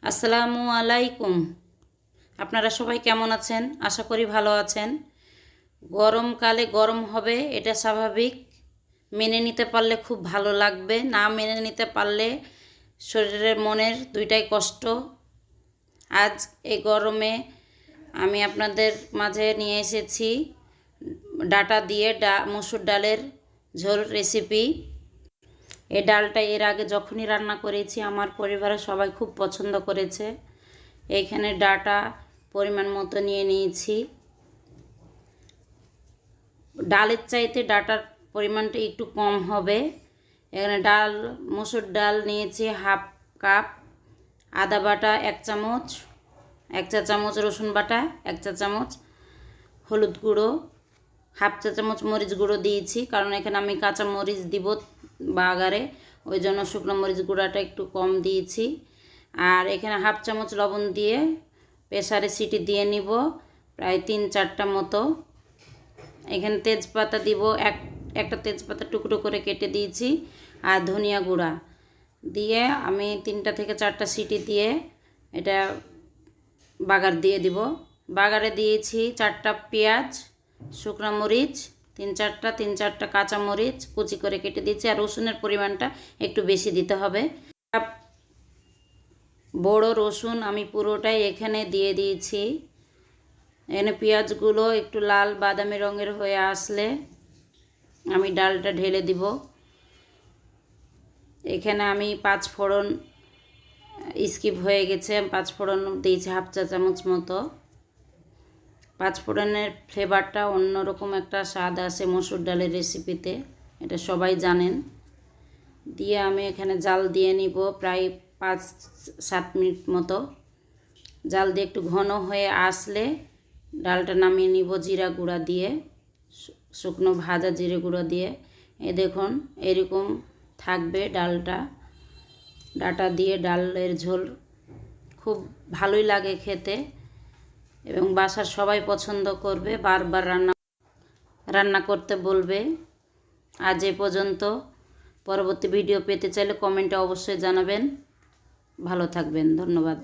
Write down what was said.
আসসালামু আলাইকুম। আপনারা সবাই কেমন আছেন? আশা করি ভালো আছেন। গরমকালে গরম হবে, এটা স্বাভাবিক। মেনে নিতে পারলে খুব ভালো লাগবে, না মেনে নিতে পারলে শরীরের মনের দুইটাই কষ্ট। আজ এই গরমে আমি আপনাদের মাঝে নিয়ে এসেছি ডাটা দিয়ে মসুর ডালের ঝোল রেসিপি। এই ডালটা এর আগে যখনই রান্না করেছি আমার পরিবারের সবাই খুব পছন্দ করেছে। এইখানে ডাটা পরিমাণ মতো নিয়ে নিয়েছি। ডালের চাইতে ডাটার পরিমাণটা একটু কম হবে। এখানে মসুর ডাল নিয়েছি হাফ কাপ, আদা বাটা 1 চামচ, 1 চা চামচ রসুন বাটা, 1 চা চামচ হলুদ গুঁড়ো, হাফ চা চামচ মরিচ গুঁড়ো দিয়েছি, কারণ এখানে আমি কাঁচা মরিচ দিব বাগারে, ওই জন্য শুকনো মরিচ গুঁড়াটা একটু কম দিয়েছি। আর এখানে হাফ চামচ লবণ দিয়ে প্রেসারে সিটি দিয়ে নিব প্রায় 3-4টা মতো। এখানে তেজপাতা দিব, একটা তেজপাতা টুকরো করে কেটে দিয়েছি, আর ধনিয়া গুঁড়া দিয়ে আমি 3টা থেকে 4টা সিটি দিয়ে এটা বাগার দিয়ে দিব। বাগারে দিয়েছি 4টা পেঁয়াজ, শুকনো মরিচ 3-4টা কাঁচা মরিচ কুচি করে কেটে দিয়েছি, আর রসুনের পরিমাণটা একটু বেশি দিতে হবে। বড় রসুন আমি পুরোটাই এখানে দিয়ে দিয়েছি। এখানে পেঁয়াজগুলো একটু লাল বাদামি রঙের হয়ে আসলে আমি ডালটা ঢেলে দিব। এখানে আমি 5 ফোড়ন স্কিপ হয়ে গেছে, 5 ফোড়ন দিয়েছি হাফ চা চামচ মতো। 5 ফোড়নের ফ্লেভারটা অন্যরকম একটা স্বাদ আসে মসুর ডালের রেসিপিতে, এটা সবাই জানেন। দিয়ে আমি এখানে জাল দিয়ে নিব প্রায় 5-7 মিনিট মতো। জাল দিয়ে একটু ঘন হয়ে আসলে ডালটা নামিয়ে নিব জিরা গুঁড়া দিয়ে, শুকনো ভাজা জিরে গুঁড়া দিয়ে। দেখুন এরকম থাকবে ডালটা। ডাটা দিয়ে ডালের ঝোল খুব ভালোই লাগে খেতে, এবং বাসার সবাই পছন্দ করবে, বারবার রান্না করতে বলবে। আজ এ পর্যন্ত। পরবর্তী ভিডিও পেতে চাইলে কমেন্টে অবশ্যই জানাবেন। ভালো থাকবেন, ধন্যবাদ।